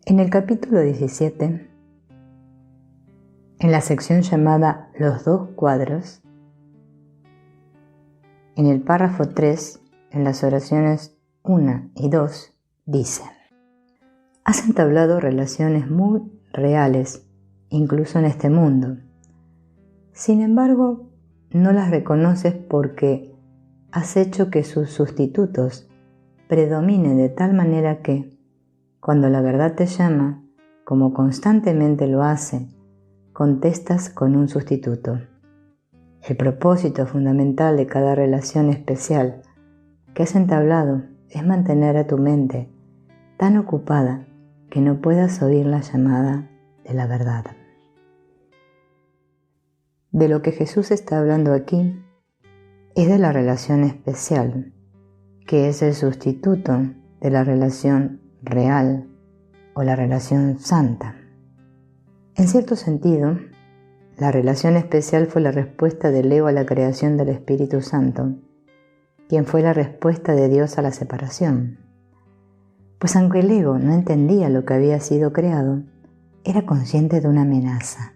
En el capítulo 17, en la sección llamada Los dos cuadros, en el párrafo 3, en las oraciones 1 y 2, dice: has entablado relaciones muy reales, incluso en este mundo. Sin embargo, no las reconoces porque has hecho que sus sustitutos predominen de tal manera que, cuando la verdad te llama, como constantemente lo hace, contestas con un sustituto. El propósito fundamental de cada relación especial que has entablado es mantener a tu mente tan ocupada que no puedas oír la llamada de la verdad. De lo que Jesús está hablando aquí es de la relación especial, que es el sustituto de la relación real o la relación santa. En cierto sentido, la relación especial fue la respuesta del ego a la creación del Espíritu Santo, quien fue la respuesta de Dios a la separación. Pues aunque el ego no entendía lo que había sido creado, era consciente de una amenaza.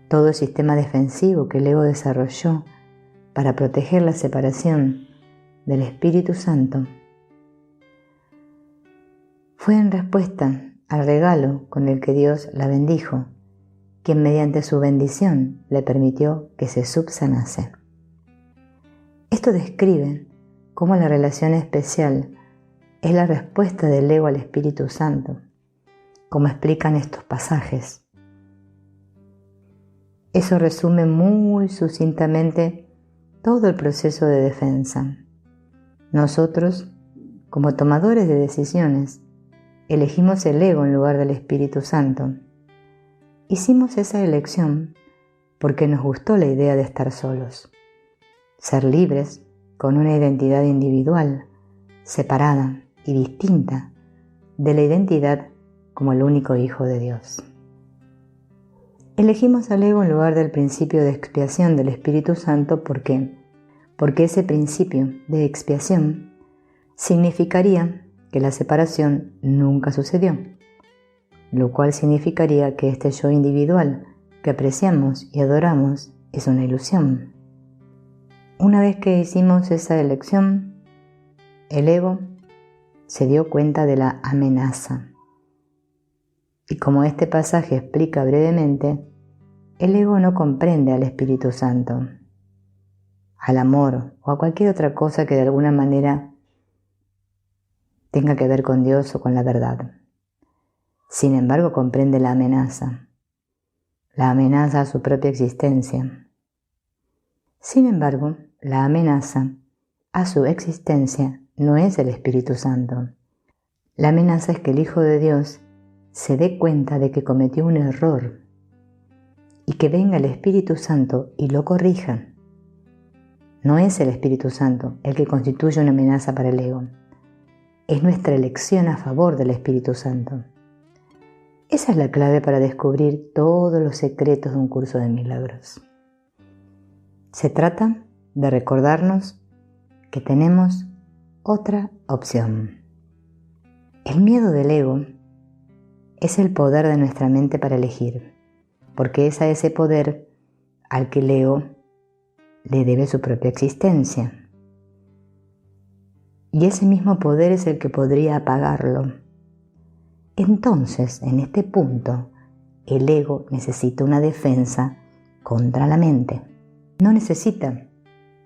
Todo el sistema defensivo que el ego desarrolló para proteger la separación del Espíritu Santo fue en respuesta al regalo con el que Dios la bendijo, quien mediante su bendición le permitió que se subsanase. Esto describe cómo la relación especial es la respuesta del ego al Espíritu Santo, como explican estos pasajes. Eso resume muy sucintamente todo el proceso de defensa. Nosotros, como tomadores de decisiones, elegimos el ego en lugar del Espíritu Santo. Hicimos esa elección porque nos gustó la idea de estar solos, ser libres con una identidad individual, separada y distinta de la identidad como el único Hijo de Dios. Elegimos al ego en lugar del principio de expiación del Espíritu Santo porque ese principio de expiación significaría que la separación nunca sucedió, lo cual significaría que este yo individual que apreciamos y adoramos es una ilusión. Una vez que hicimos esa elección, el ego se dio cuenta de la amenaza. Y como este pasaje explica brevemente, el ego no comprende al Espíritu Santo, al amor o a cualquier otra cosa que de alguna manera tenga que ver con Dios o con la verdad. Sin embargo, comprende la amenaza a su propia existencia. Sin embargo, la amenaza a su existencia no es el Espíritu Santo. La amenaza es que el Hijo de Dios se dé cuenta de que cometió un error y que venga el Espíritu Santo y lo corrija. No es el Espíritu Santo el que constituye una amenaza para el ego. Es nuestra elección a favor del Espíritu Santo. Esa es la clave para descubrir todos los secretos de un curso de milagros. Se trata de recordarnos que tenemos otra opción. El miedo del ego es el poder de nuestra mente para elegir, porque es a ese poder al que el ego le debe su propia existencia. Y ese mismo poder es el que podría apagarlo. Entonces, en este punto, el ego necesita una defensa contra la mente. No necesita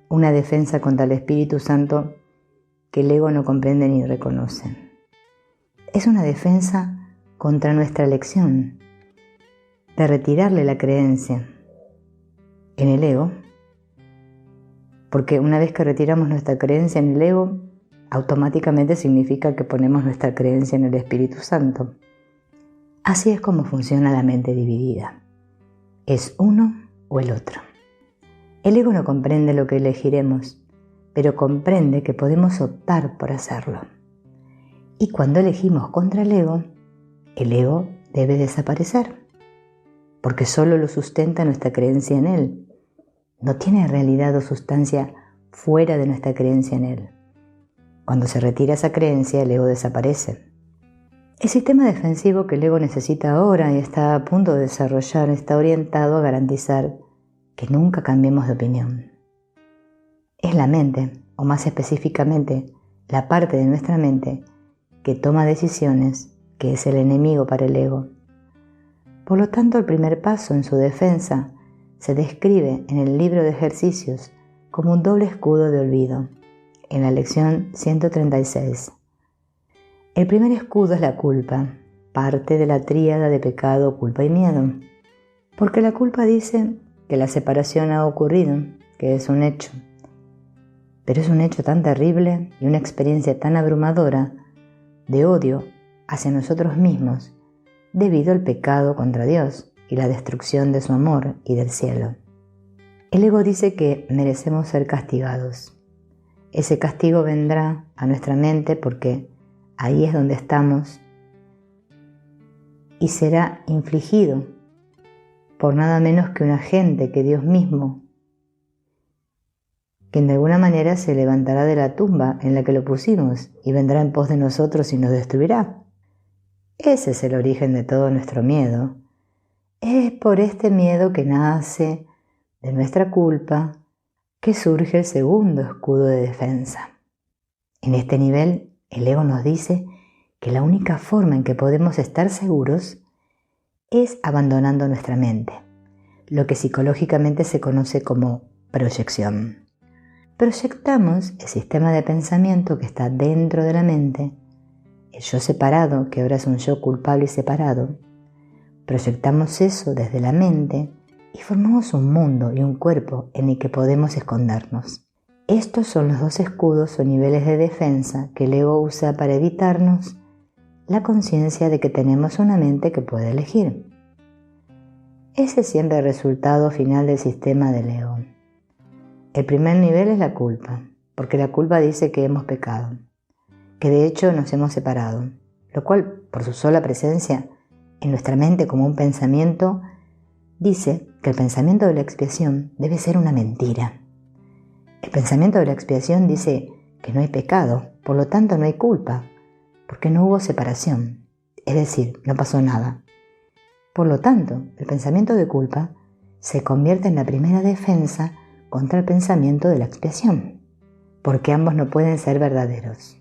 una defensa contra el Espíritu Santo que el ego no comprende ni reconoce. Es una defensa contra nuestra elección de retirarle la creencia en el ego, porque una vez que retiramos nuestra creencia en el ego, automáticamente significa que ponemos nuestra creencia en el Espíritu Santo. Así es como funciona la mente dividida. Es uno o el otro. El ego no comprende lo que elegiremos, pero comprende que podemos optar por hacerlo. Y cuando elegimos contra el ego debe desaparecer, porque solo lo sustenta nuestra creencia en él. No tiene realidad o sustancia fuera de nuestra creencia en él. Cuando se retira esa creencia, el ego desaparece. El sistema defensivo que el ego necesita ahora y está a punto de desarrollar está orientado a garantizar que nunca cambiemos de opinión. Es la mente, o más específicamente, la parte de nuestra mente que toma decisiones, que es el enemigo para el ego. Por lo tanto, el primer paso en su defensa se describe en el libro de ejercicios como un doble escudo de olvido, en la lección 136. El primer escudo es la culpa, parte de la tríada de pecado, culpa y miedo, porque la culpa dice que la separación ha ocurrido, que es un hecho, pero es un hecho tan terrible y una experiencia tan abrumadora de odio hacia nosotros mismos debido al pecado contra Dios y la destrucción de su amor y del cielo. El ego dice que merecemos ser castigados. Ese castigo vendrá a nuestra mente porque ahí es donde estamos y será infligido por nada menos que un agente, que Dios mismo, que de alguna manera se levantará de la tumba en la que lo pusimos y vendrá en pos de nosotros y nos destruirá. Ese es el origen de todo nuestro miedo. Es por este miedo que nace de nuestra culpa que surge el segundo escudo de defensa. En este nivel, el ego nos dice que la única forma en que podemos estar seguros es abandonando nuestra mente, lo que psicológicamente se conoce como proyección. Proyectamos el sistema de pensamiento que está dentro de la mente, el yo separado, que ahora es un yo culpable y separado. Proyectamos eso desde la mente y formamos un mundo y un cuerpo en el que podemos escondernos. Estos son los dos escudos o niveles de defensa que el ego usa para evitarnos la conciencia de que tenemos una mente que puede elegir. Ese es siempre el resultado final del sistema del ego. El primer nivel es la culpa, porque la culpa dice que hemos pecado, que de hecho nos hemos separado, lo cual, por su sola presencia en nuestra mente como un pensamiento, dice que el pensamiento de la expiación debe ser una mentira. El pensamiento de la expiación dice que no hay pecado, por lo tanto no hay culpa, porque no hubo separación, es decir, no pasó nada. Por lo tanto, el pensamiento de culpa se convierte en la primera defensa contra el pensamiento de la expiación, porque ambos no pueden ser verdaderos.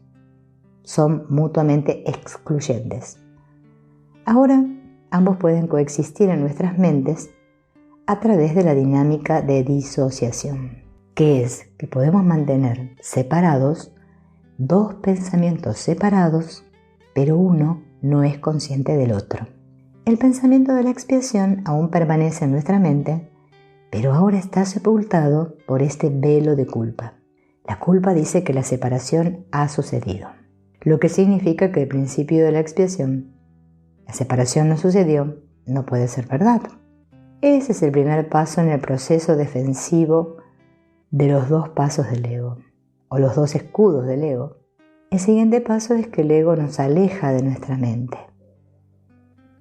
Son mutuamente excluyentes. Ahora, ambos pueden coexistir en nuestras mentes a través de la dinámica de disociación, que es que podemos mantener separados dos pensamientos separados, pero uno no es consciente del otro. El pensamiento de la expiación aún permanece en nuestra mente, pero ahora está sepultado por este velo de culpa. La culpa dice que la separación ha sucedido, lo que significa que el principio de la expiación, la separación no sucedió, no puede ser verdad. Ese es el primer paso en el proceso defensivo de los dos pasos del ego, o los dos escudos del ego. El siguiente paso es que el ego nos aleja de nuestra mente.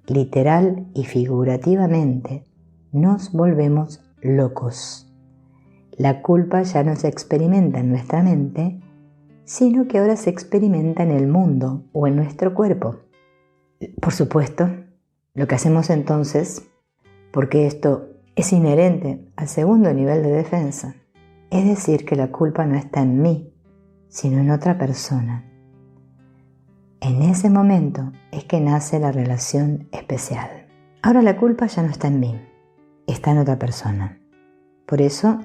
Literal y figurativamente nos volvemos locos. La culpa ya no se experimenta en nuestra mente, sino que ahora se experimenta en el mundo o en nuestro cuerpo. Por supuesto, lo que hacemos entonces, porque esto es inherente al segundo nivel de defensa, es decir que la culpa no está en mí, sino en otra persona. En ese momento es que nace la relación especial. Ahora la culpa ya no está en mí, está en otra persona. Por eso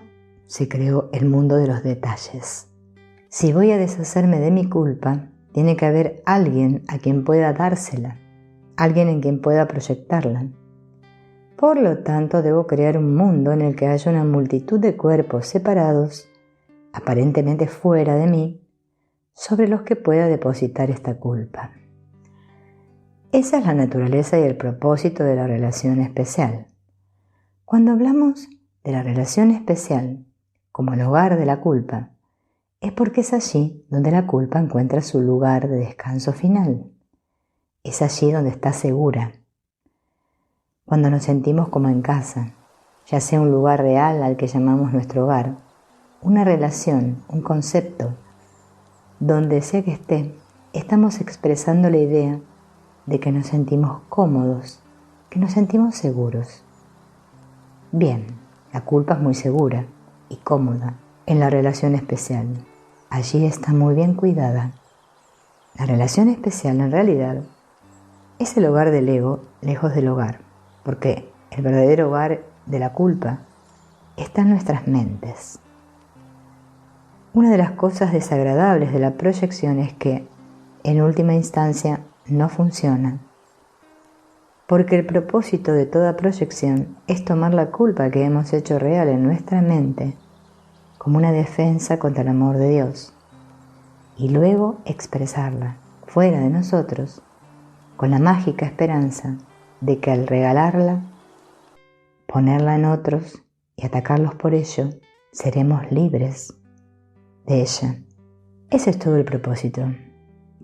se creó el mundo de los detalles. Si voy a deshacerme de mi culpa, tiene que haber alguien a quien pueda dársela, alguien en quien pueda proyectarla. Por lo tanto, debo crear un mundo en el que haya una multitud de cuerpos separados, aparentemente fuera de mí, sobre los que pueda depositar esta culpa. Esa es la naturaleza y el propósito de la relación especial. Cuando hablamos de la relación especial como el hogar de la culpa, es porque es allí donde la culpa encuentra su lugar de descanso final. Es allí donde está segura. Cuando nos sentimos como en casa, ya sea un lugar real al que llamamos nuestro hogar, una relación, un concepto, donde sea que esté, estamos expresando la idea de que nos sentimos cómodos, que nos sentimos seguros. Bien, la culpa es muy segura y cómoda en la relación especial. Allí está muy bien cuidada. La relación especial en realidad es el hogar del ego lejos del hogar, porque el verdadero hogar de la culpa está en nuestras mentes. Una de las cosas desagradables de la proyección es que, en última instancia, no funciona, porque el propósito de toda proyección es tomar la culpa que hemos hecho real en nuestra mente como una defensa contra el amor de Dios, y luego expresarla fuera de nosotros con la mágica esperanza de que al regalarla, ponerla en otros y atacarlos por ello, seremos libres de ella. Ese es todo el propósito,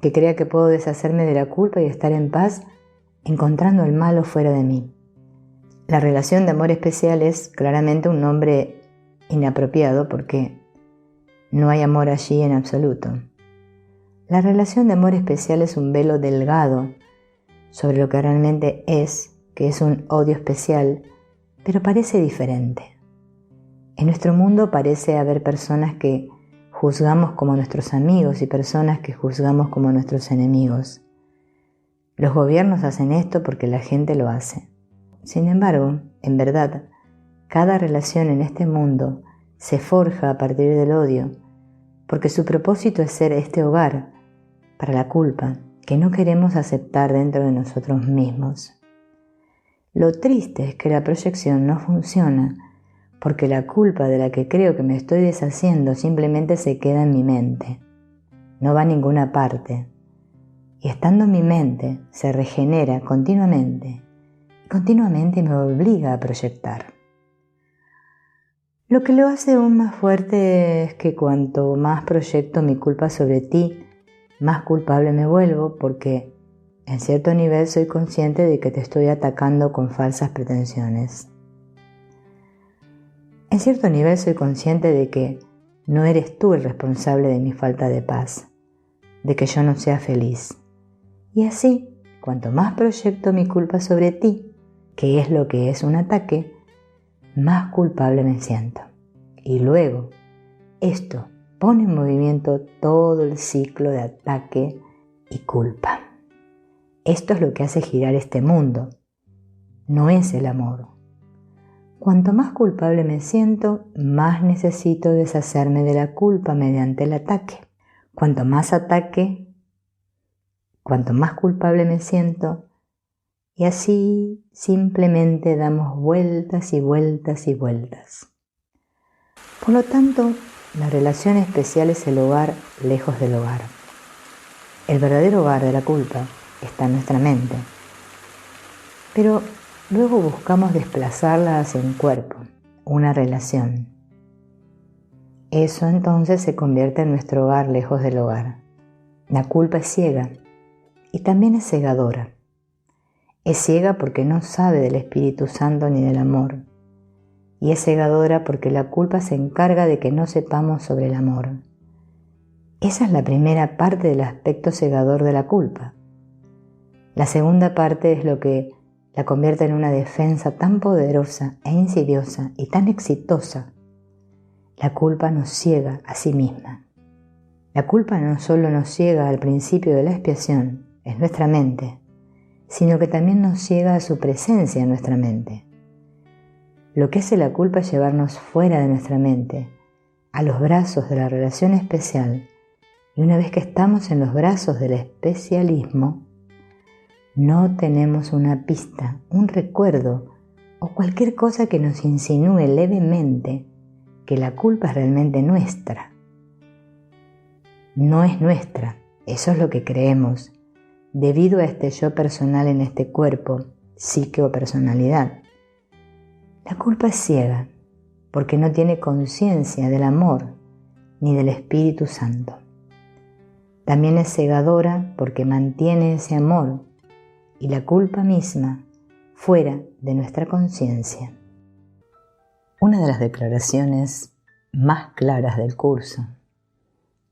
que crea que puedo deshacerme de la culpa y estar en paz encontrando el malo fuera de mí. La relación de amor especial es claramente un nombre inapropiado porque no hay amor allí en absoluto. La relación de amor especial es un velo delgado sobre lo que realmente es, que es un odio especial, pero parece diferente. En nuestro mundo parece haber personas que juzgamos como nuestros amigos y personas que juzgamos como nuestros enemigos. Los gobiernos hacen esto porque la gente lo hace. Sin embargo, en verdad, cada relación en este mundo se forja a partir del odio, porque su propósito es ser este hogar para la culpa que no queremos aceptar dentro de nosotros mismos. Lo triste es que la proyección no funciona porque la culpa de la que creo que me estoy deshaciendo simplemente se queda en mi mente. No va a ninguna parte. Y estando en mi mente, se regenera continuamente. Y continuamente me obliga a proyectar. Lo que lo hace aún más fuerte es que cuanto más proyecto mi culpa sobre ti, más culpable me vuelvo porque en cierto nivel soy consciente de que te estoy atacando con falsas pretensiones. En cierto nivel soy consciente de que no eres tú el responsable de mi falta de paz, de que yo no sea feliz. Y así, cuanto más proyecto mi culpa sobre ti, que es lo que es un ataque, más culpable me siento. Y luego, esto pone en movimiento todo el ciclo de ataque y culpa. Esto es lo que hace girar este mundo. No es el amor. Cuanto más culpable me siento, más necesito deshacerme de la culpa mediante el ataque. Cuanto más ataque, cuanto más culpable me siento, y así simplemente damos vueltas y vueltas y vueltas. Por lo tanto, la relación especial es el hogar lejos del hogar. El verdadero hogar de la culpa está en nuestra mente. Pero luego buscamos desplazarla hacia un cuerpo, una relación. Eso entonces se convierte en nuestro hogar lejos del hogar. La culpa es ciega y también es cegadora. Es ciega porque no sabe del Espíritu Santo ni del amor. Y es cegadora porque la culpa se encarga de que no sepamos sobre el amor. Esa es la primera parte del aspecto cegador de la culpa. La segunda parte es lo que la convierte en una defensa tan poderosa e insidiosa y tan exitosa. La culpa nos ciega a sí misma. La culpa no solo nos ciega al principio de la expiación, es nuestra mente, sino que también nos ciega a su presencia en nuestra mente. Lo que hace la culpa es llevarnos fuera de nuestra mente, a los brazos de la relación especial, y una vez que estamos en los brazos del especialismo, no tenemos una pista, un recuerdo o cualquier cosa que nos insinúe levemente que la culpa es realmente nuestra. No es nuestra, eso es lo que creemos, debido a este yo personal en este cuerpo, psique o personalidad. La culpa es ciega porque no tiene conciencia del amor ni del Espíritu Santo. También es cegadora porque mantiene ese amor y la culpa misma fuera de nuestra conciencia. Una de las declaraciones más claras del curso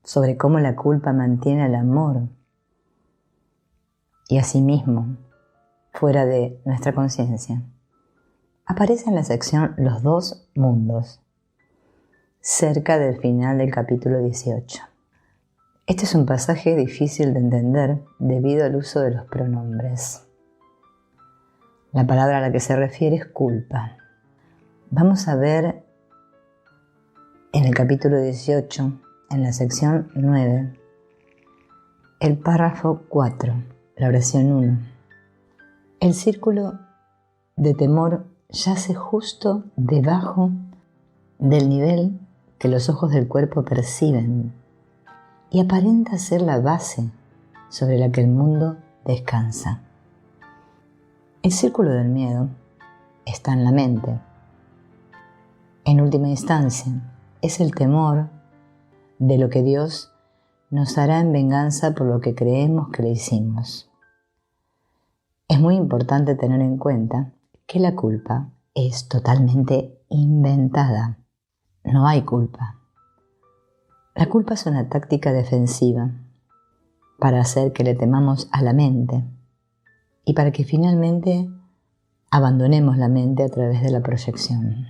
sobre cómo la culpa mantiene el amor y asimismo fuera de nuestra conciencia, aparece en la sección Los dos mundos, cerca del final del capítulo 18. Este es un pasaje difícil de entender debido al uso de los pronombres. La palabra a la que se refiere es culpa. Vamos a ver en el capítulo 18, en la sección 9, el párrafo 4, la oración 1. El círculo de temor yace justo debajo del nivel que los ojos del cuerpo perciben y aparenta ser la base sobre la que el mundo descansa. El círculo del miedo está en la mente. En última instancia, es el temor de lo que Dios nos hará en venganza por lo que creemos que le hicimos. Es muy importante tener en cuenta que la culpa es totalmente inventada. No hay culpa. La culpa es una táctica defensiva para hacer que le temamos a la mente y para que finalmente abandonemos la mente a través de la proyección.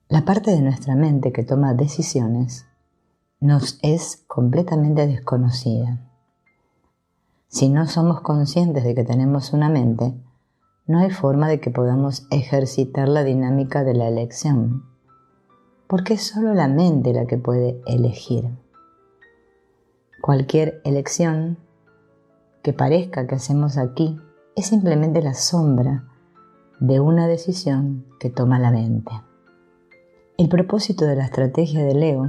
La parte de nuestra mente que toma decisiones nos es completamente desconocida. Si no somos conscientes de que tenemos una mente, no hay forma de que podamos ejercitar la dinámica de la elección, porque es solo la mente la que puede elegir. Cualquier elección que parezca que hacemos aquí es simplemente la sombra de una decisión que toma la mente. El propósito de la estrategia del ego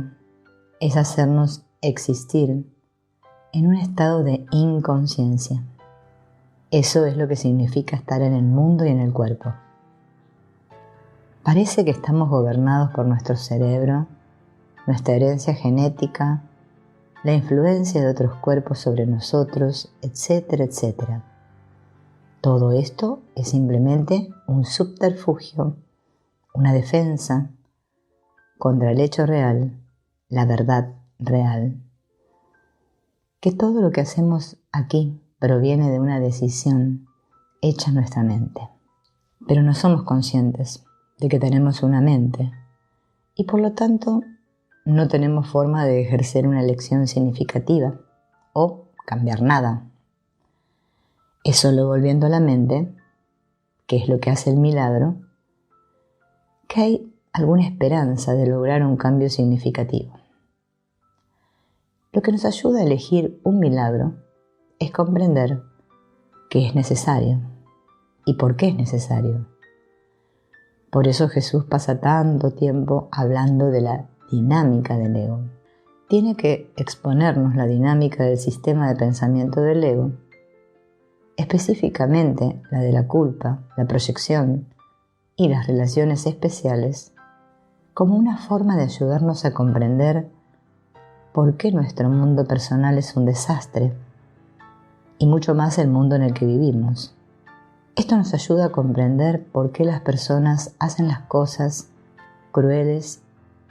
es hacernos existir en un estado de inconsciencia. Eso es lo que significa estar en el mundo y en el cuerpo. Parece que estamos gobernados por nuestro cerebro, nuestra herencia genética, la influencia de otros cuerpos sobre nosotros, etcétera, etcétera. Todo esto es simplemente un subterfugio, una defensa contra el hecho real, la verdad real. Que todo lo que hacemos aquí proviene de una decisión hecha en nuestra mente. Pero no somos conscientes de que tenemos una mente y por lo tanto no tenemos forma de ejercer una elección significativa o cambiar nada. Es solo volviendo a la mente, que es lo que hace el milagro, que hay alguna esperanza de lograr un cambio significativo. Lo que nos ayuda a elegir un milagro es comprender que es necesario y por qué es necesario. Por eso Jesús pasa tanto tiempo hablando de la dinámica del ego. Tiene que exponernos la dinámica del sistema de pensamiento del ego, específicamente la de la culpa, la proyección y las relaciones especiales, como una forma de ayudarnos a comprender por qué nuestro mundo personal es un desastre y mucho más el mundo en el que vivimos. Esto nos ayuda a comprender por qué las personas hacen las cosas crueles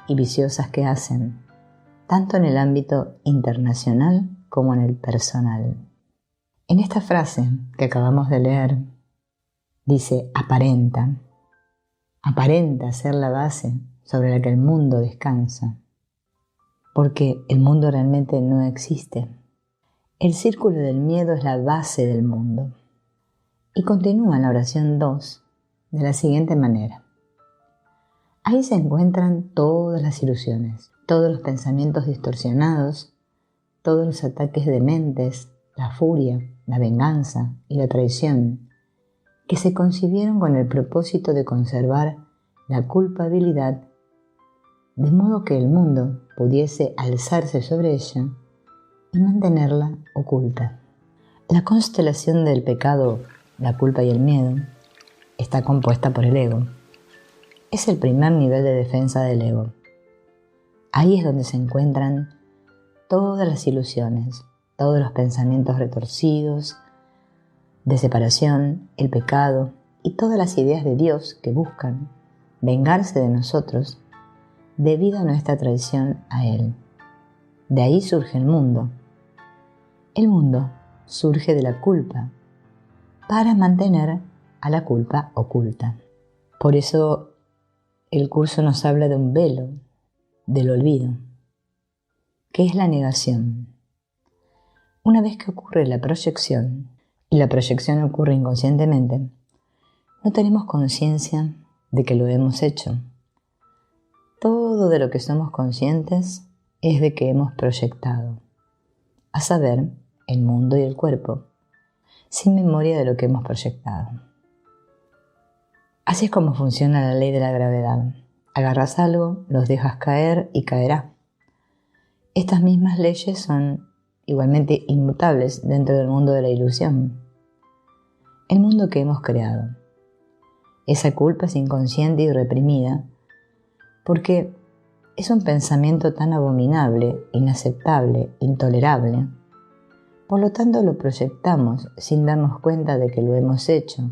y viciosas que hacen, tanto en el ámbito internacional como en el personal. En esta frase que acabamos de leer, dice aparenta ser la base sobre la que el mundo descansa, porque el mundo realmente no existe. El círculo del miedo es la base del mundo. Y continúa en la oración 2 de la siguiente manera. Ahí se encuentran todas las ilusiones, todos los pensamientos distorsionados, todos los ataques de mentes, la furia, la venganza y la traición, que se concibieron con el propósito de conservar la culpabilidad, de modo que el mundo pudiese alzarse sobre ella y mantenerla oculta. La constelación del pecado, la culpa y el miedo está compuesta por el ego. Es el primer nivel de defensa del ego. Ahí es donde se encuentran todas las ilusiones, todos los pensamientos retorcidos, de separación, el pecado y todas las ideas de Dios que buscan vengarse de nosotros debido a nuestra traición a Él. De ahí surge el mundo. El mundo surge de la culpa para mantener a la culpa oculta. Por eso el curso nos habla de un velo, del olvido, que es la negación. Una vez que ocurre la proyección, y la proyección ocurre inconscientemente, no tenemos conciencia de que lo hemos hecho. Todo de lo que somos conscientes es de que hemos proyectado, a saber, el mundo y el cuerpo, sin memoria de lo que hemos proyectado. Así es como funciona la ley de la gravedad. Agarras algo, los dejas caer y caerá. Estas mismas leyes son igualmente inmutables dentro del mundo de la ilusión. El mundo que hemos creado. Esa culpa es inconsciente y reprimida porque es un pensamiento tan abominable, inaceptable, intolerable. Por lo tanto lo proyectamos sin darnos cuenta de que lo hemos hecho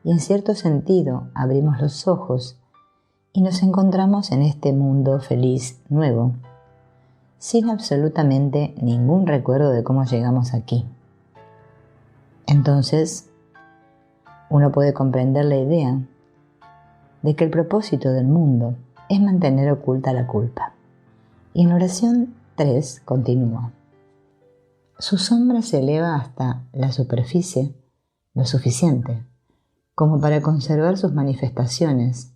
y en cierto sentido abrimos los ojos y nos encontramos en este mundo feliz nuevo, sin absolutamente ningún recuerdo de cómo llegamos aquí. Entonces, uno puede comprender la idea de que el propósito del mundo es mantener oculta la culpa. Y en la oración 3 continúa. Su sombra se eleva hasta la superficie lo suficiente como para conservar sus manifestaciones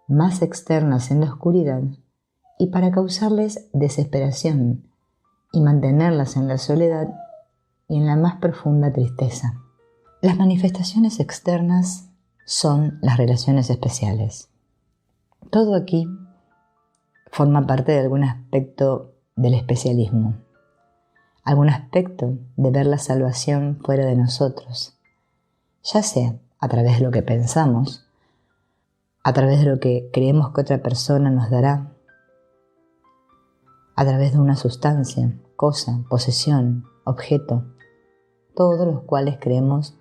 más externas en la oscuridad y para causarles desesperación y mantenerlas en la soledad y en la más profunda tristeza. Las manifestaciones externas son las relaciones especiales. Todo aquí forma parte de algún aspecto del especialismo, algún aspecto de ver la salvación fuera de nosotros, ya sea a través de lo que pensamos, a través de lo que creemos que otra persona nos dará, a través de una sustancia, cosa, posesión, objeto, todos los cuales creemos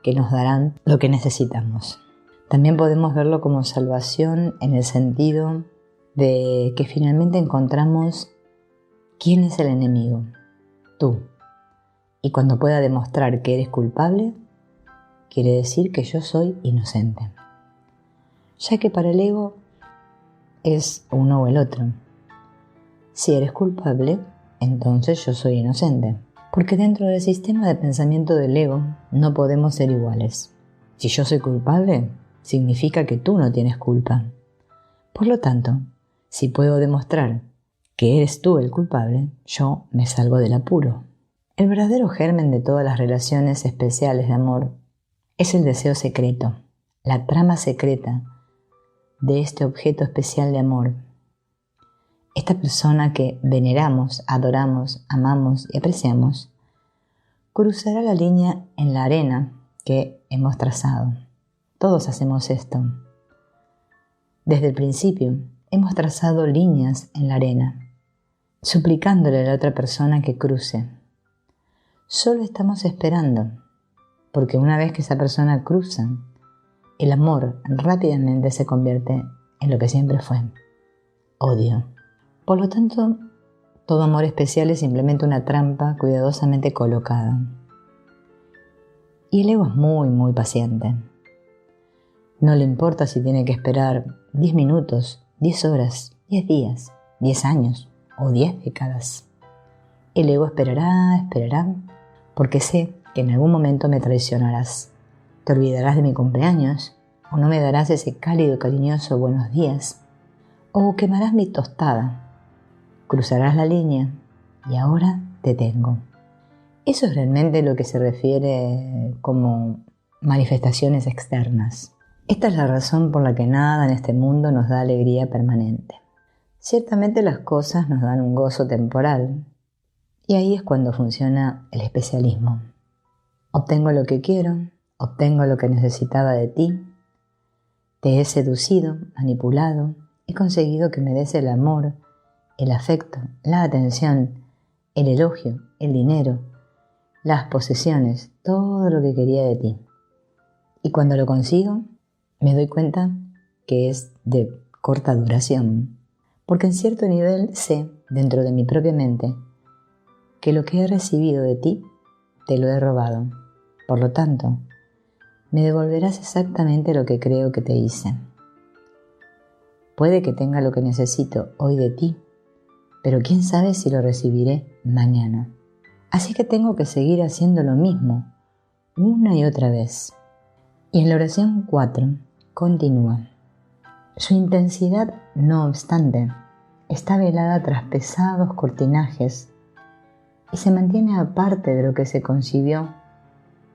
que nos darán lo que necesitamos. También podemos verlo como salvación en el sentido de que finalmente encontramos quién es el enemigo, tú. Y cuando pueda demostrar que eres culpable, quiere decir que yo soy inocente. Ya que para el ego es uno o el otro. Si eres culpable, entonces yo soy inocente. Porque dentro del sistema de pensamiento del ego no podemos ser iguales. Si yo soy culpable, significa que tú no tienes culpa. Por lo tanto, si puedo demostrar que eres tú el culpable, yo me salgo del apuro. El verdadero germen de todas las relaciones especiales de amor es el deseo secreto, la trama secreta de este objeto especial de amor. Esta persona que veneramos, adoramos, amamos y apreciamos, cruzará la línea en la arena que hemos trazado. Todos hacemos esto. Desde el principio hemos trazado líneas en la arena, suplicándole a la otra persona que cruce. Solo estamos esperando, porque una vez que esa persona cruza, el amor rápidamente se convierte en lo que siempre fue, odio. Por lo tanto, todo amor especial es simplemente una trampa cuidadosamente colocada. Y el ego es muy paciente. No le importa si tiene que esperar 10 minutos, 10 horas, 10 días, 10 años o 10 décadas. El ego esperará, porque sé que en algún momento me traicionarás. Te olvidarás de mi cumpleaños, o no me darás ese cálido, cariñoso buenos días, o quemarás mi tostada. Cruzarás la línea y ahora te tengo. Eso es realmente lo que se refiere como manifestaciones externas. Esta es la razón por la que nada en este mundo nos da alegría permanente. Ciertamente las cosas nos dan un gozo temporal, y ahí es cuando funciona el especialismo. Obtengo lo que quiero, obtengo lo que necesitaba de ti, te he seducido, manipulado, he conseguido que me des el amor, el afecto, la atención, el elogio, el dinero, las posesiones, todo lo que quería de ti. Y cuando lo consigo, me doy cuenta que es de corta duración, porque en cierto nivel sé, dentro de mi propia mente, que lo que he recibido de ti te lo he robado. Por lo tanto, me devolverás exactamente lo que creo que te hice. Puede que tenga lo que necesito hoy de ti, pero quién sabe si lo recibiré mañana. Así que tengo que seguir haciendo lo mismo, una y otra vez. Y en la oración 4 continúa. Su intensidad, no obstante, está velada tras pesados cortinajes y se mantiene aparte de lo que se concibió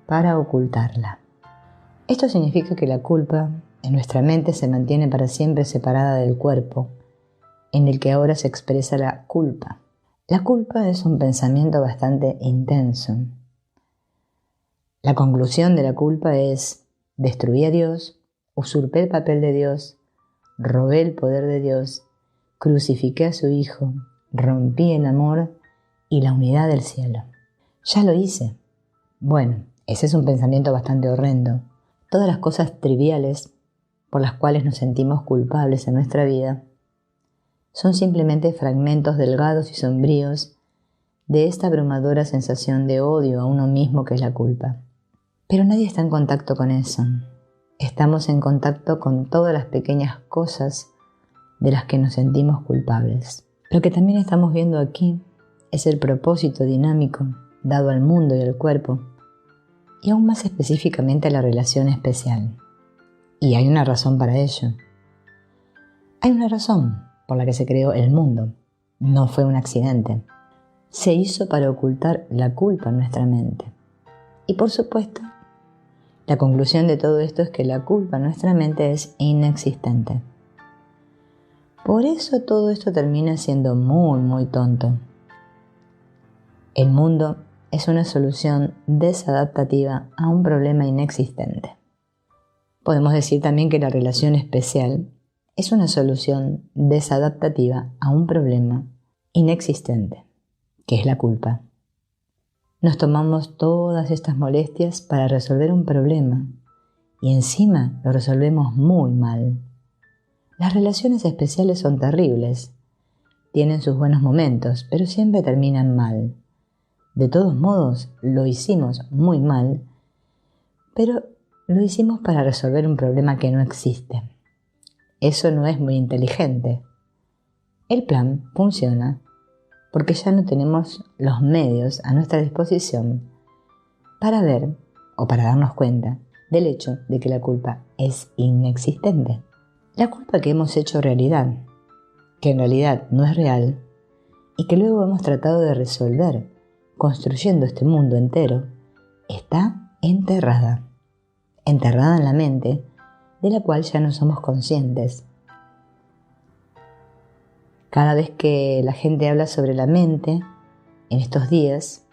para ocultarla. Esto significa que la culpa en nuestra mente se mantiene para siempre separada del cuerpo, en el que ahora se expresa la culpa. La culpa es un pensamiento bastante intenso. La conclusión de la culpa es: destruí a Dios, usurpé el papel de Dios, robé el poder de Dios, crucifiqué a su Hijo, rompí el amor y la unidad del cielo. Ya lo hice. Bueno, ese es un pensamiento bastante horrendo. Todas las cosas triviales por las cuales nos sentimos culpables en nuestra vida son simplemente fragmentos delgados y sombríos de esta abrumadora sensación de odio a uno mismo que es la culpa. Pero nadie está en contacto con eso. Estamos en contacto con todas las pequeñas cosas de las que nos sentimos culpables. Lo que también estamos viendo aquí es el propósito dinámico dado al mundo y al cuerpo, y aún más específicamente a la relación especial. Y hay una razón para ello. Hay una razón por la que se creó el mundo. No fue un accidente. Se hizo para ocultar la culpa en nuestra mente. Y por supuesto, la conclusión de todo esto es que la culpa en nuestra mente es inexistente. Por eso todo esto termina siendo muy, muy tonto. El mundo es una solución desadaptativa a un problema inexistente. Podemos decir también que la relación especial es una solución desadaptativa a un problema inexistente, que es la culpa. Nos tomamos todas estas molestias para resolver un problema y encima lo resolvemos muy mal. Las relaciones especiales son terribles, tienen sus buenos momentos, pero siempre terminan mal. De todos modos, lo hicimos muy mal, pero lo hicimos para resolver un problema que no existe. Eso no es muy inteligente. El plan funciona porque ya no tenemos los medios a nuestra disposición para ver o para darnos cuenta del hecho de que la culpa es inexistente. La culpa que hemos hecho realidad, que en realidad no es real y que luego hemos tratado de resolver construyendo este mundo entero, está enterrada en la mente, de la cual ya no somos conscientes. Cada vez que la gente habla sobre la mente, en estos días,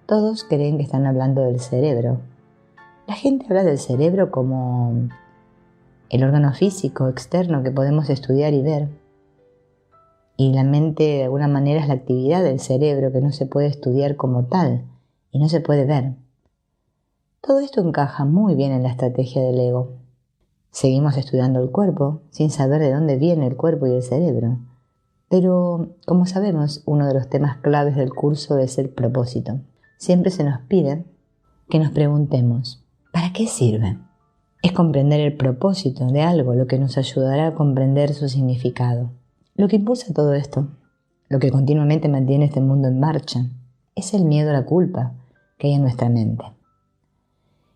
todos creen que están hablando del cerebro. La gente habla del cerebro como el órgano físico externo que podemos estudiar y ver. Y la mente de alguna manera es la actividad del cerebro que no se puede estudiar como tal y no se puede ver. Todo esto encaja muy bien en la estrategia del ego. Seguimos estudiando el cuerpo sin saber de dónde viene el cuerpo y el cerebro. Pero, como sabemos, uno de los temas claves del curso es el propósito. Siempre se nos pide que nos preguntemos, ¿para qué sirve? Es comprender el propósito de algo lo que nos ayudará a comprender su significado. Lo que impulsa todo esto, lo que continuamente mantiene este mundo en marcha, es el miedo a la culpa que hay en nuestra mente.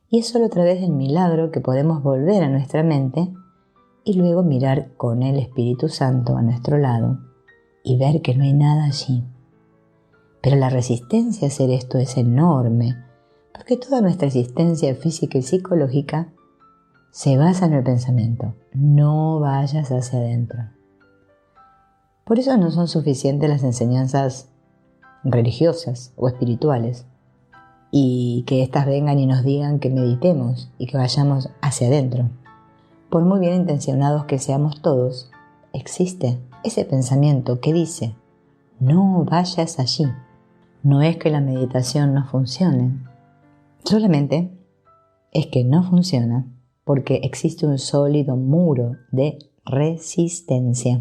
Y es solo a través del milagro que podemos volver a nuestra mente y luego mirar con el Espíritu Santo a nuestro lado y ver que no hay nada allí. Pero la resistencia a hacer esto es enorme, porque toda nuestra existencia física y psicológica se basa en el pensamiento. No vayas hacia adentro. Por eso no son suficientes las enseñanzas religiosas o espirituales, y que éstas vengan y nos digan que meditemos y que vayamos hacia adentro. Por muy bien intencionados que seamos todos, existe ese pensamiento que dice, no vayas allí. No es que la meditación no funcione, solamente es que no funciona porque existe un sólido muro de resistencia.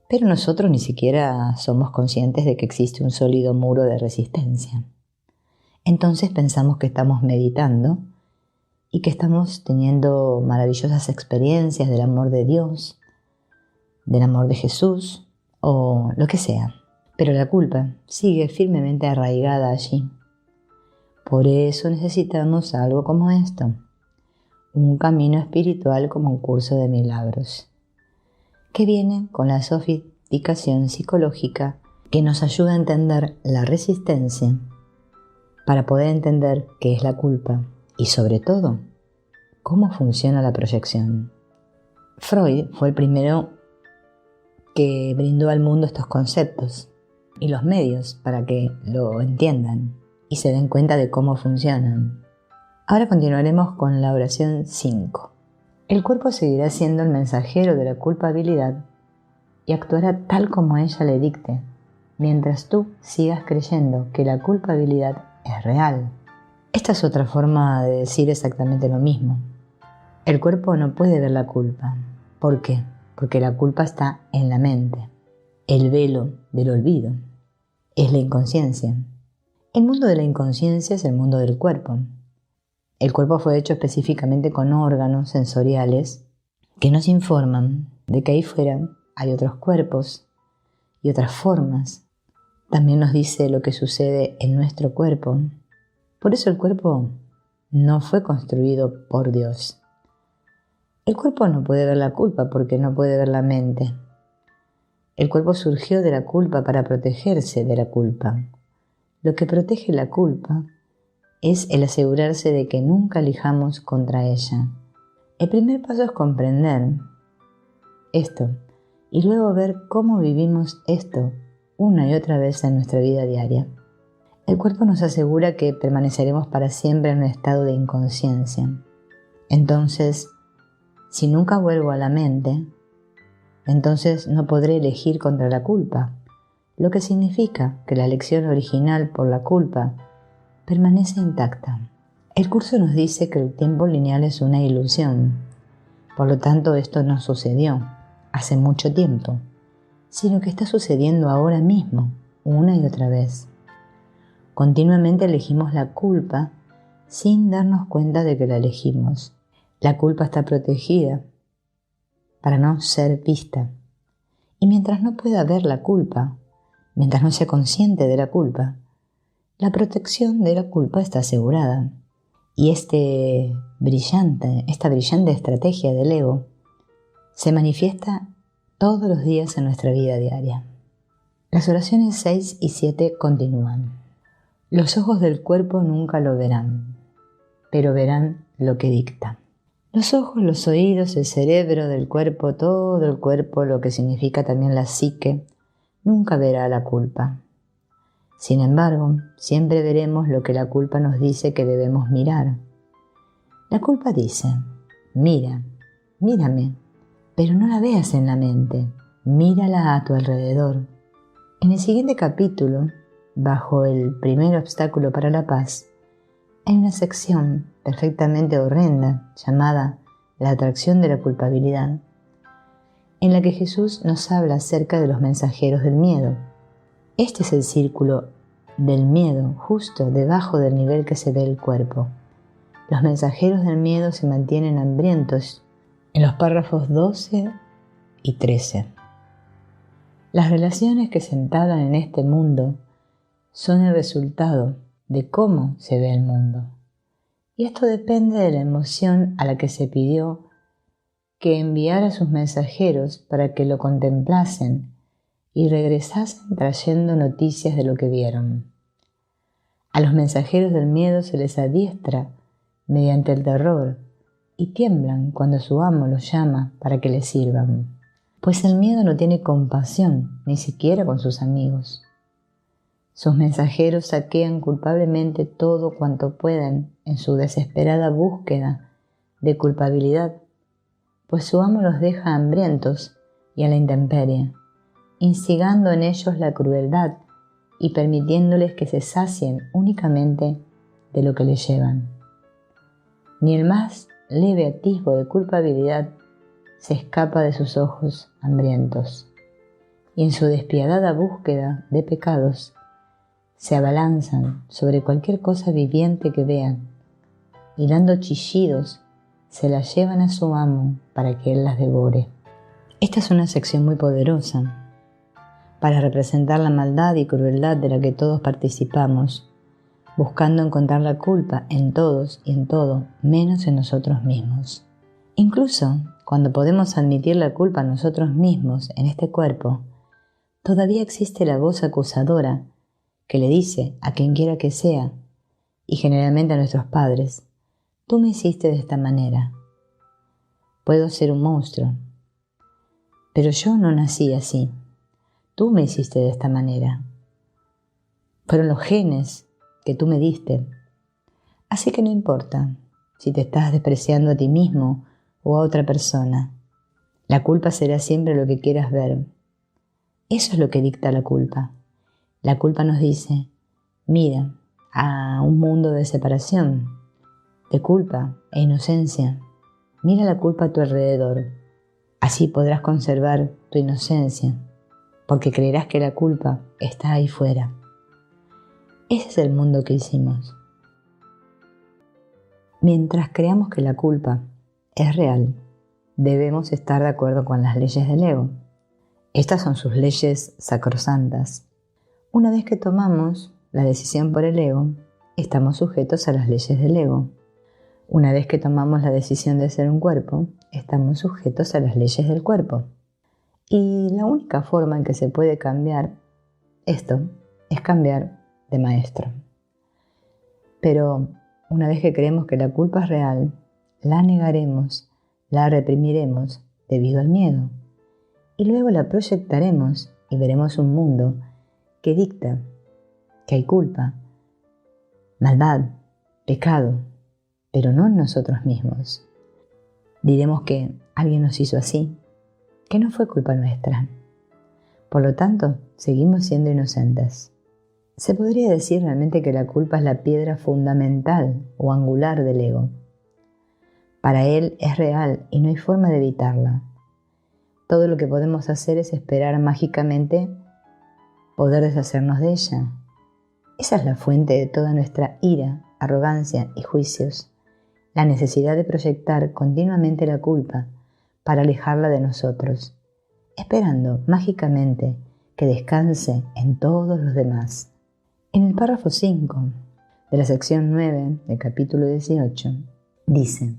Pero nosotros ni siquiera somos conscientes de que existe un sólido muro de resistencia. Entonces pensamos que estamos meditando y que estamos teniendo maravillosas experiencias del amor de Dios, del amor de Jesús o lo que sea. Pero la culpa sigue firmemente arraigada allí. Por eso necesitamos algo como esto, un camino espiritual como un curso de milagros, que viene con la sofisticación psicológica que nos ayuda a entender la resistencia para poder entender qué es la culpa y sobre todo cómo funciona la proyección. Freud fue el primero que brindó al mundo estos conceptos y los medios para que lo entiendan y se den cuenta de cómo funcionan. Ahora continuaremos con la oración 5. El cuerpo seguirá siendo el mensajero de la culpabilidad y actuará tal como ella le dicte, mientras tú sigas creyendo que la culpabilidad es real. Esta es otra forma de decir exactamente lo mismo. El cuerpo no puede ver la culpa. ¿Por qué? Porque la culpa está en la mente. El velo del olvido es la inconsciencia. El mundo de la inconsciencia es el mundo del cuerpo. El cuerpo fue hecho específicamente con órganos sensoriales que nos informan de que ahí fuera hay otros cuerpos y otras formas. También nos dice lo que sucede en nuestro cuerpo. Por eso el cuerpo no fue construido por Dios. El cuerpo no puede ver la culpa porque no puede ver la mente. El cuerpo surgió de la culpa para protegerse de la culpa. Lo que protege la culpa es el asegurarse de que nunca elijamos contra ella. El primer paso es comprender esto y luego ver cómo vivimos esto una y otra vez en nuestra vida diaria. El cuerpo nos asegura que permaneceremos para siempre en un estado de inconsciencia. Entonces, si nunca vuelvo a la mente, entonces no podré elegir contra la culpa, lo que significa que la elección original por la culpa permanece intacta. El curso nos dice que el tiempo lineal es una ilusión, por lo tanto esto no sucedió hace mucho tiempo, sino que está sucediendo ahora mismo, una y otra vez. Continuamente elegimos la culpa sin darnos cuenta de que la elegimos. La culpa está protegida para no ser vista. Y mientras no pueda ver la culpa, mientras no sea consciente de la culpa, la protección de la culpa está asegurada. Y esta brillante estrategia del ego se manifiesta todos los días en nuestra vida diaria. Las oraciones 6 y 7 continúan. Los ojos del cuerpo nunca lo verán, pero verán lo que dicta. Los ojos, los oídos, el cerebro del cuerpo, todo el cuerpo, lo que significa también la psique, nunca verá la culpa. Sin embargo, siempre veremos lo que la culpa nos dice que debemos mirar. La culpa dice, mira, mírame, pero no la veas en la mente, mírala a tu alrededor. En el siguiente capítulo, bajo el primer obstáculo para la paz, hay una sección perfectamente horrenda llamada la atracción de la culpabilidad, en la que Jesús nos habla acerca de los mensajeros del miedo. Este es el círculo del miedo justo debajo del nivel que se ve el cuerpo. Los mensajeros del miedo se mantienen hambrientos en los párrafos 12 y 13. Las relaciones que se entablan en este mundo son el resultado de cómo se ve el mundo. Y esto depende de la emoción a la que se pidió que enviara a sus mensajeros para que lo contemplasen y regresasen trayendo noticias de lo que vieron. A los mensajeros del miedo se les adiestra mediante el terror y tiemblan cuando su amo los llama para que les sirvan, pues el miedo no tiene compasión ni siquiera con sus amigos. Sus mensajeros saquean culpablemente todo cuanto puedan en su desesperada búsqueda de culpabilidad, pues su amo los deja hambrientos y a la intemperie, instigando en ellos la crueldad y permitiéndoles que se sacien únicamente de lo que les llevan. Ni el más leve atisbo de culpabilidad se escapa de sus ojos hambrientos, y en su despiadada búsqueda de pecados se abalanzan sobre cualquier cosa viviente que vean y dando chillidos se las llevan a su amo para que él las devore. Esta es una sección muy poderosa para representar la maldad y crueldad de la que todos participamos, buscando encontrar la culpa en todos y en todo, menos en nosotros mismos. Incluso cuando podemos admitir la culpa a nosotros mismos en este cuerpo, todavía existe la voz acusadora que le dice a quien quiera que sea, y generalmente a nuestros padres: tú me hiciste de esta manera. Puedo ser un monstruo, pero yo no nací así. Tú me hiciste de esta manera. Fueron los genes que tú me diste. Así que no importa si te estás despreciando a ti mismo o a otra persona. La culpa será siempre lo que quieras ver. Eso es lo que dicta la culpa. La culpa nos dice: mira a un mundo de separación, de culpa e inocencia. Mira la culpa a tu alrededor. Así podrás conservar tu inocencia, porque creerás que la culpa está ahí fuera. Ese es el mundo que hicimos. Mientras creamos que la culpa es real, debemos estar de acuerdo con las leyes del ego. Estas son sus leyes sacrosantas. Una vez que tomamos la decisión por el ego, estamos sujetos a las leyes del ego. Una vez que tomamos la decisión de ser un cuerpo, estamos sujetos a las leyes del cuerpo. Y la única forma en que se puede cambiar esto es cambiar de maestro. Pero una vez que creemos que la culpa es real, la negaremos, la reprimiremos debido al miedo. Y luego la proyectaremos y veremos un mundo que dicta que hay culpa, maldad, pecado, pero no en nosotros mismos. Diremos que alguien nos hizo así, que no fue culpa nuestra. Por lo tanto, seguimos siendo inocentes. Se podría decir realmente que la culpa es la piedra fundamental o angular del ego. Para él es real y no hay forma de evitarla. Todo lo que podemos hacer es esperar mágicamente poder deshacernos de ella. Esa es la fuente de toda nuestra ira, arrogancia y juicios. La necesidad de proyectar continuamente la culpa para alejarla de nosotros, esperando mágicamente que descanse en todos los demás. En el párrafo 5 de la sección 9 del capítulo 18 dice: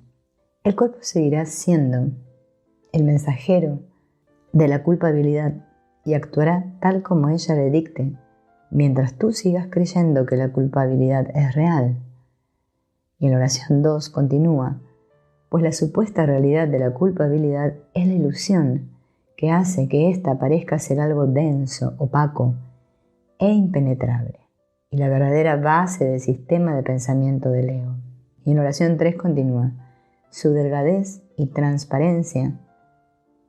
el cuerpo seguirá siendo el mensajero de la culpabilidad y actuará tal como ella le dicte, mientras tú sigas creyendo que la culpabilidad es real. Y en la oración 2 continúa: pues la supuesta realidad de la culpabilidad es la ilusión que hace que ésta parezca ser algo denso, opaco e impenetrable, y la verdadera base del sistema de pensamiento del ego. Y en oración 3 continúa: su delgadez y transparencia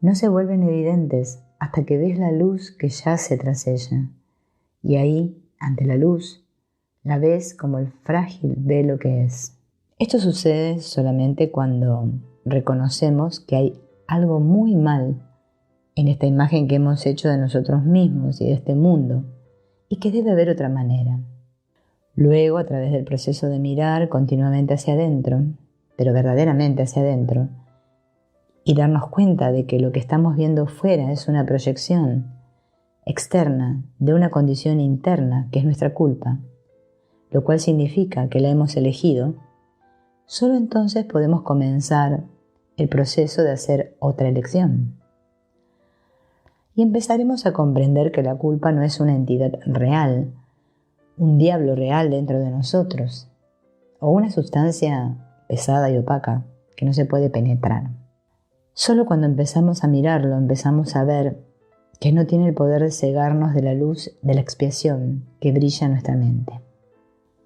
no se vuelven evidentes hasta que ves la luz que yace tras ella, y ahí, ante la luz, la ves como el frágil velo que es. Esto sucede solamente cuando reconocemos que hay algo muy mal en esta imagen que hemos hecho de nosotros mismos y de este mundo, y que debe haber otra manera. Luego, a través del proceso de mirar continuamente hacia adentro, pero verdaderamente hacia adentro, y darnos cuenta de que lo que estamos viendo fuera es una proyección externa de una condición interna que es nuestra culpa, lo cual significa que la hemos elegido, solo entonces podemos comenzar el proceso de hacer otra elección. Y empezaremos a comprender que la culpa no es una entidad real, un diablo real dentro de nosotros, o una sustancia pesada y opaca que no se puede penetrar. Solo cuando empezamos a mirarlo, empezamos a ver que no tiene el poder de cegarnos de la luz de la expiación que brilla en nuestra mente.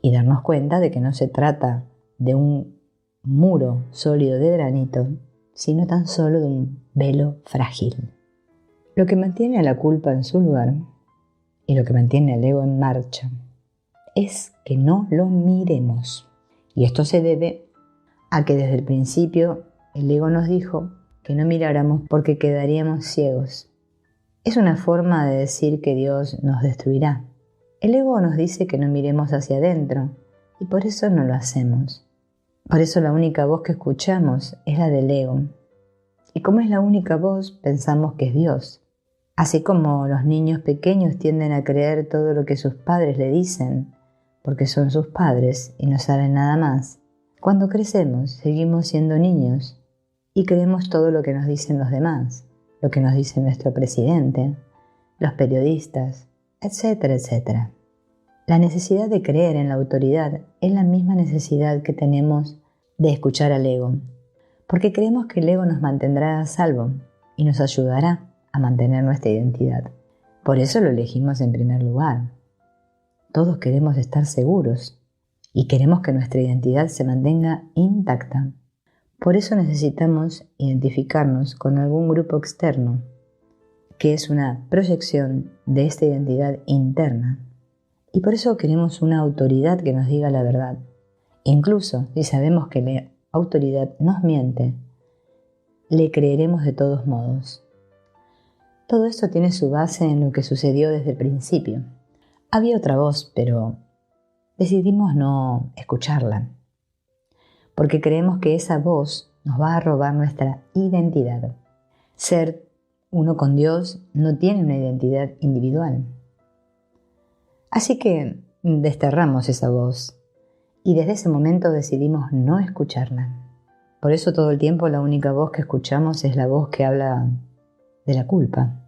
Y darnos cuenta de que no se trata de un muro sólido de granito, sino tan solo de un velo frágil. Lo que mantiene a la culpa en su lugar y lo que mantiene al ego en marcha es que no lo miremos. Y esto se debe a que desde el principio el ego nos dijo que no miráramos porque quedaríamos ciegos. Es una forma de decir que Dios nos destruirá. El ego nos dice que no miremos hacia adentro y por eso no lo hacemos. Por eso la única voz que escuchamos es la del ego. Y como es la única voz, pensamos que es Dios. Así como los niños pequeños tienden a creer todo lo que sus padres le dicen, porque son sus padres y no saben nada más. Cuando crecemos, seguimos siendo niños y creemos todo lo que nos dicen los demás, lo que nos dice nuestro presidente, los periodistas, etcétera, etcétera. La necesidad de creer en la autoridad es la misma necesidad que tenemos de escuchar al ego, porque creemos que el ego nos mantendrá a salvo y nos ayudará a mantener nuestra identidad. Por eso lo elegimos en primer lugar. Todos queremos estar seguros y queremos que nuestra identidad se mantenga intacta. Por eso necesitamos identificarnos con algún grupo externo, que es una proyección de esta identidad interna. Y por eso queremos una autoridad que nos diga la verdad. Incluso si sabemos que la autoridad nos miente, le creeremos de todos modos. Todo esto tiene su base en lo que sucedió desde el principio. Había otra voz, pero decidimos no escucharla, porque creemos que esa voz nos va a robar nuestra identidad. Ser uno con Dios no tiene una identidad individual. Así que desterramos esa voz y desde ese momento decidimos no escucharla. Por eso todo el tiempo la única voz que escuchamos es la voz que habla de la culpa.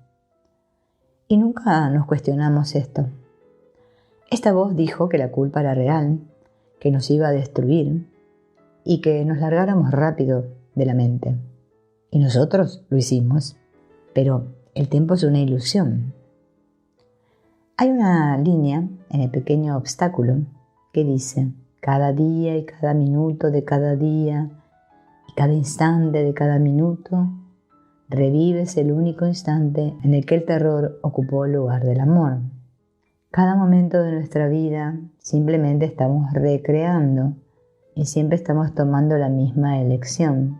Y nunca nos cuestionamos esto. Esta voz dijo que la culpa era real, que nos iba a destruir y que nos largáramos rápido de la mente. Y nosotros lo hicimos. Pero el tiempo es una ilusión. Hay una línea en el pequeño obstáculo que dice: cada día y cada minuto de cada día y cada instante de cada minuto revives el único instante en el que el terror ocupó el lugar del amor. Cada momento de nuestra vida simplemente estamos recreando y siempre estamos tomando la misma elección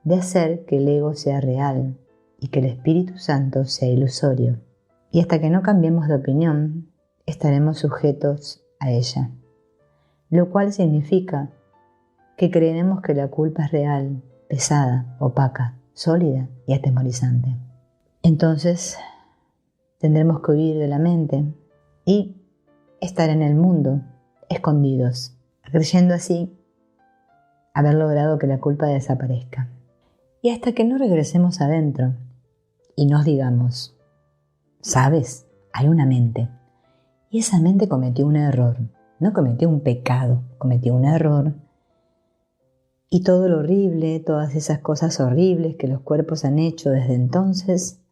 de hacer que el ego sea real y que el Espíritu Santo sea ilusorio. Y hasta que no cambiemos de opinión, estaremos sujetos a ella. Lo cual significa que creeremos que la culpa es real, pesada, opaca, sólida y atemorizante. Entonces, tendremos que huir de la mente y estar en el mundo, escondidos, creyendo así haber logrado que la culpa desaparezca. Y hasta que no regresemos adentro y nos digamos: ¿sabes? Hay una mente. Y esa mente cometió un error. No cometió un pecado, cometió un error. Y todo lo horrible, todas esas cosas horribles que los cuerpos han hecho desde entonces,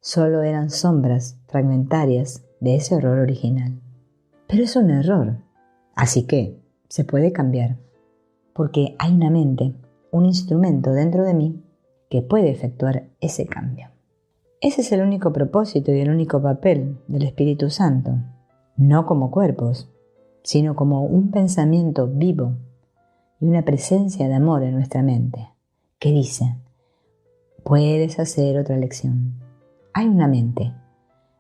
solo eran sombras fragmentarias de ese error original. Pero es un error, así que se puede cambiar, porque hay una mente, un instrumento dentro de mí que puede efectuar ese cambio. Ese es el único propósito y el único papel del Espíritu Santo, no como cuerpos, sino como un pensamiento vivo y una presencia de amor en nuestra mente, que dice: puedes hacer otra elección. Hay una mente,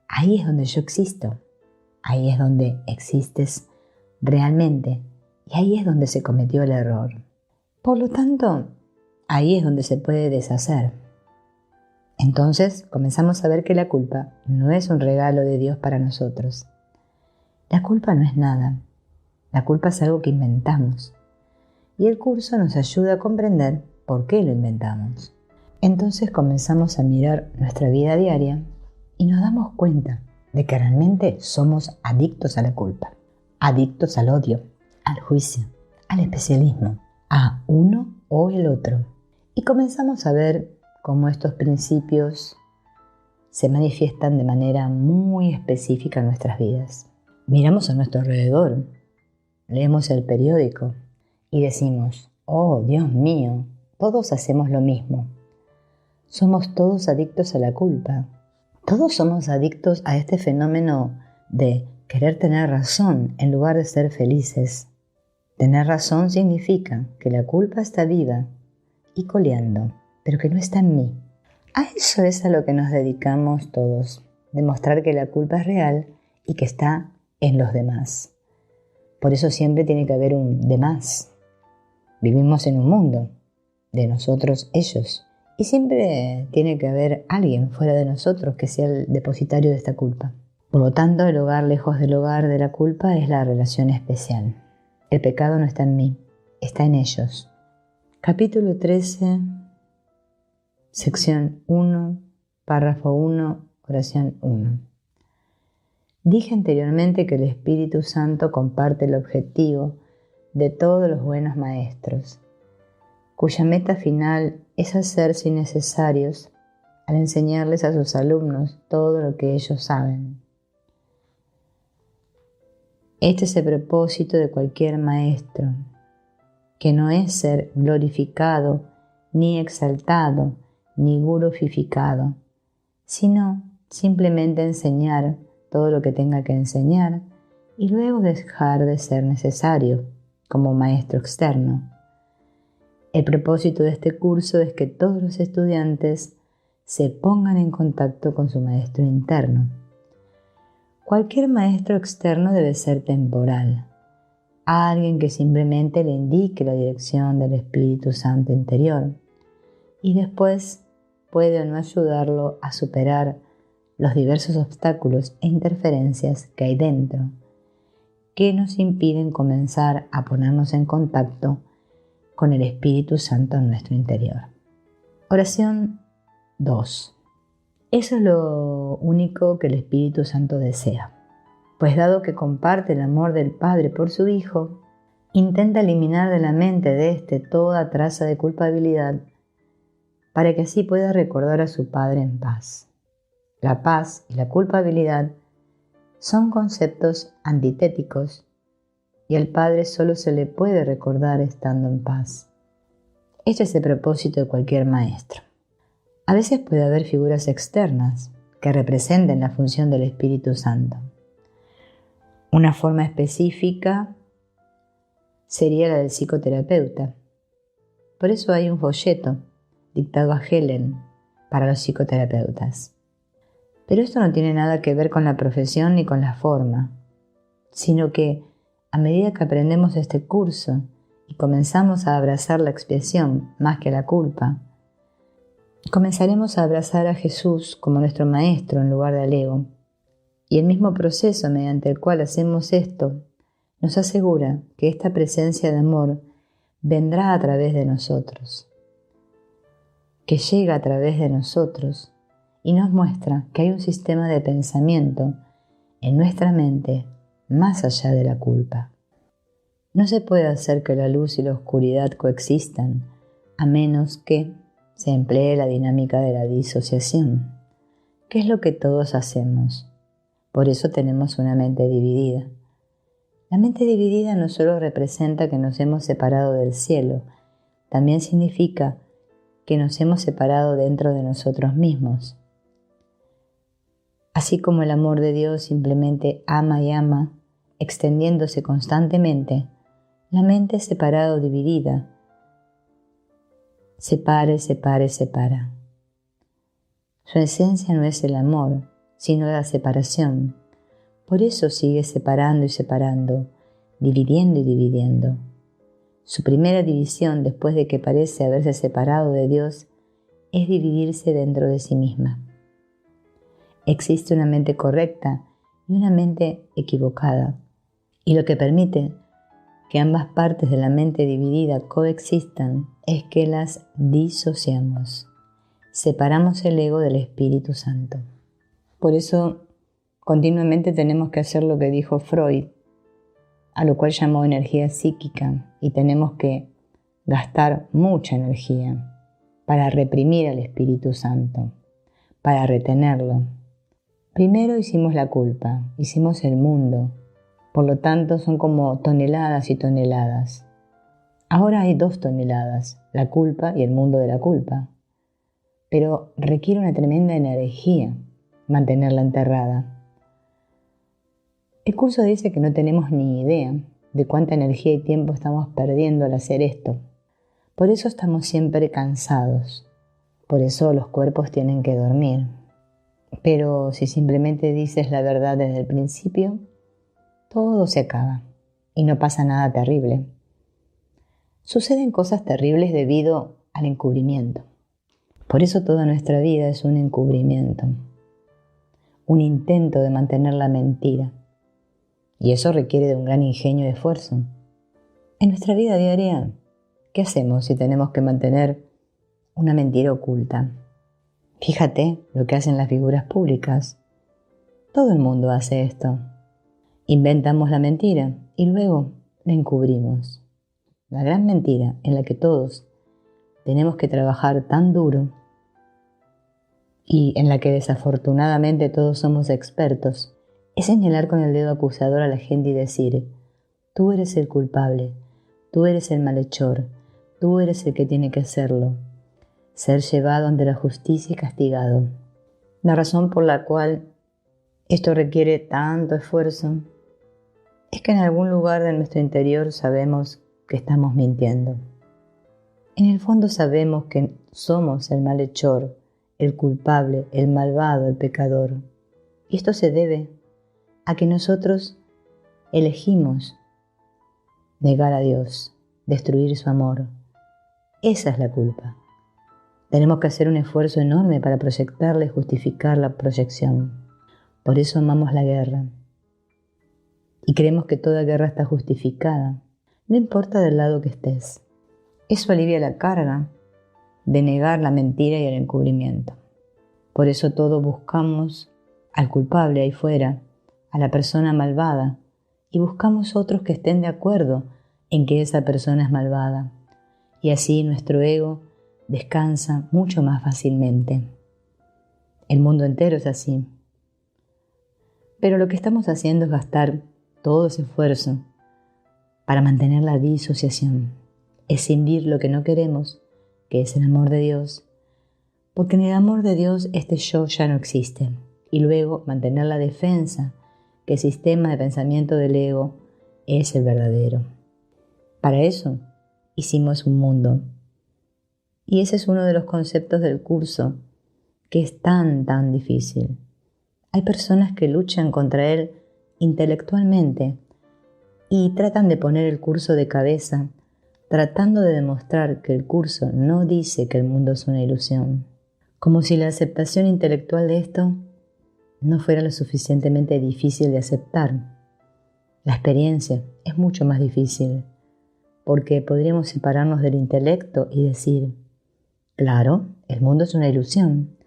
ahí es donde yo existo, ahí es donde existes realmente y ahí es donde se cometió el error. Por lo tanto, ahí es donde se puede deshacer. Entonces comenzamos a ver que la culpa no es un regalo de Dios para nosotros. La culpa no es nada. La culpa es algo que inventamos. Y el curso nos ayuda a comprender por qué lo inventamos. Entonces comenzamos a mirar nuestra vida diaria y nos damos cuenta de que realmente somos adictos a la culpa, adictos al odio, al juicio, al especialismo, a uno o el otro. Y comenzamos a ver cómo estos principios se manifiestan de manera muy específica en nuestras vidas. Miramos a nuestro alrededor, leemos el periódico y decimos: oh, Dios mío, todos hacemos lo mismo. Somos todos adictos a la culpa. Todos somos adictos a este fenómeno de querer tener razón en lugar de ser felices. Tener razón significa que la culpa está viva y coleando, pero que no está en mí. A eso es a lo que nos dedicamos todos, demostrar que la culpa es real y que está en los demás. Por eso siempre tiene que haber un demás. Vivimos en un mundo de nosotros, ellos. Y siempre tiene que haber alguien fuera de nosotros que sea el depositario de esta culpa. Por lo tanto, el hogar lejos del hogar de la culpa es la relación especial. El pecado no está en mí, está en ellos. Capítulo 13, sección 1, párrafo 1, oración 1. Dije anteriormente que el Espíritu Santo comparte el objetivo de todos los buenos maestros, cuya meta final es hacerse innecesarios al enseñarles a sus alumnos todo lo que ellos saben. Este es el propósito de cualquier maestro, que no es ser glorificado, ni exaltado, ni gurufificado, sino simplemente enseñar todo lo que tenga que enseñar y luego dejar de ser necesario como maestro externo. El propósito de este curso es que todos los estudiantes se pongan en contacto con su maestro interno. Cualquier maestro externo debe ser temporal, alguien que simplemente le indique la dirección del Espíritu Santo interior y después puede o no ayudarlo a superar los diversos obstáculos e interferencias que hay dentro, que nos impiden comenzar a ponernos en contacto con el Espíritu Santo en nuestro interior. Oración 2. Eso es lo único que el Espíritu Santo desea, pues dado que comparte el amor del Padre por su Hijo, intenta eliminar de la mente de éste toda traza de culpabilidad para que así pueda recordar a su Padre en paz. La paz y la culpabilidad son conceptos antitéticos y al Padre solo se le puede recordar estando en paz. Este es el propósito de cualquier maestro. A veces puede haber figuras externas que representen la función del Espíritu Santo. Una forma específica sería la del psicoterapeuta. Por eso hay un folleto dictado a Helen para los psicoterapeutas. Pero esto no tiene nada que ver con la profesión ni con la forma, sino que a medida que aprendemos este curso y comenzamos a abrazar la expiación más que la culpa, comenzaremos a abrazar a Jesús como nuestro Maestro en lugar del ego. Y el mismo proceso mediante el cual hacemos esto nos asegura que esta presencia de amor vendrá a través de nosotros, que llega a través de nosotros y nos muestra que hay un sistema de pensamiento en nuestra mente más allá de la culpa. No se puede hacer que la luz y la oscuridad coexistan a menos que se emplee la dinámica de la disociación, que es lo que todos hacemos. Por eso tenemos una mente dividida. La mente dividida no solo representa que nos hemos separado del cielo, también significa que nos hemos separado dentro de nosotros mismos. Así como el amor de Dios simplemente ama y ama, extendiéndose constantemente, la mente separada o dividida separa. Su esencia no es el amor, sino la separación. Por eso sigue separando y separando, dividiendo y dividiendo. Su primera división después de que parece haberse separado de Dios es dividirse dentro de sí misma. Existe una mente correcta y una mente equivocada, y lo que permite que ambas partes de la mente dividida coexistan es que las disociamos. Separamos el ego del Espíritu Santo. Por eso continuamente tenemos que hacer lo que dijo Freud, a lo cual llamó energía psíquica, y tenemos que gastar mucha energía para reprimir al Espíritu Santo, para retenerlo. Primero hicimos la culpa, hicimos el mundo, por lo tanto son como toneladas y toneladas. Ahora hay 2 toneladas, la culpa y el mundo de la culpa. Pero requiere una tremenda energía mantenerla enterrada. El curso dice que no tenemos ni idea de cuánta energía y tiempo estamos perdiendo al hacer esto. Por eso estamos siempre cansados. Por eso los cuerpos tienen que dormir. Pero si simplemente dices la verdad desde el principio, todo se acaba y no pasa nada terrible. Suceden cosas terribles debido al encubrimiento. Por eso toda nuestra vida es un encubrimiento, un intento de mantener la mentira. Y eso requiere de un gran ingenio y esfuerzo. En nuestra vida diaria, ¿qué hacemos si tenemos que mantener una mentira oculta? Fíjate lo que hacen las figuras públicas. Todo el mundo hace esto. Inventamos la mentira y luego la encubrimos. La gran mentira en la que todos tenemos que trabajar tan duro y en la que desafortunadamente todos somos expertos, es señalar con el dedo acusador a la gente y decir: tú eres el culpable, tú eres el malhechor, tú eres el que tiene que hacerlo, ser llevado ante la justicia y castigado. La razón por la cual esto requiere tanto esfuerzo es que en algún lugar de nuestro interior sabemos que estamos mintiendo. En el fondo sabemos que somos el malhechor, el culpable, el malvado, el pecador. Y esto se debe a que nosotros elegimos negar a Dios, destruir su amor. Esa es la culpa. Tenemos que hacer un esfuerzo enorme para proyectarla y justificar la proyección. Por eso amamos la guerra. Y creemos que toda guerra está justificada, no importa del lado que estés. Eso alivia la carga de negar la mentira y el encubrimiento. Por eso todos buscamos al culpable ahí fuera, a la persona malvada, y buscamos otros que estén de acuerdo en que esa persona es malvada. Y así nuestro ego descansa mucho más fácilmente. El mundo entero es así. Pero lo que estamos haciendo es gastar todo ese esfuerzo para mantener la disociación, escindir lo que no queremos, que es el amor de Dios, porque en el amor de Dios este yo ya no existe, y luego mantener la defensa, que el sistema de pensamiento del ego es el verdadero. Para eso hicimos un mundo, y ese es uno de los conceptos del curso, que es tan difícil. Hay personas que luchan contra él intelectualmente y tratan de poner el curso de cabeza, tratando de demostrar que el curso no dice que el mundo es una ilusión, como si la aceptación intelectual de esto no fuera lo suficientemente difícil de aceptar. La experiencia es mucho más difícil, porque podríamos separarnos del intelecto y decir: claro, el mundo es una ilusión,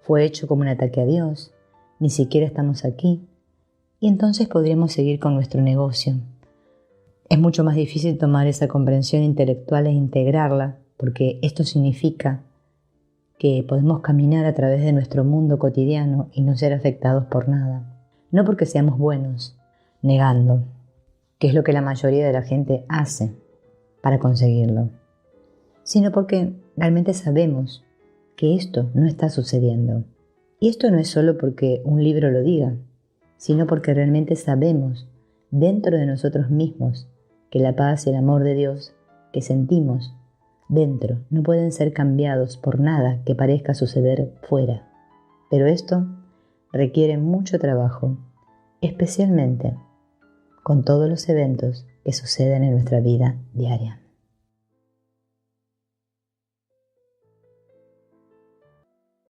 fue hecho como un ataque a Dios, ni siquiera estamos aquí, y entonces podríamos seguir con nuestro negocio. Es mucho más difícil tomar esa comprensión intelectual e integrarla, porque esto significa que podemos caminar a través de nuestro mundo cotidiano y no ser afectados por nada. No porque seamos buenos, negando, que es lo que la mayoría de la gente hace para conseguirlo, sino porque realmente sabemos que esto no está sucediendo. Y esto no es solo porque un libro lo diga, sino porque realmente sabemos dentro de nosotros mismos que la paz y el amor de Dios que sentimos dentro no pueden ser cambiados por nada que parezca suceder fuera. Pero esto requiere mucho trabajo, especialmente con todos los eventos que suceden en nuestra vida diaria.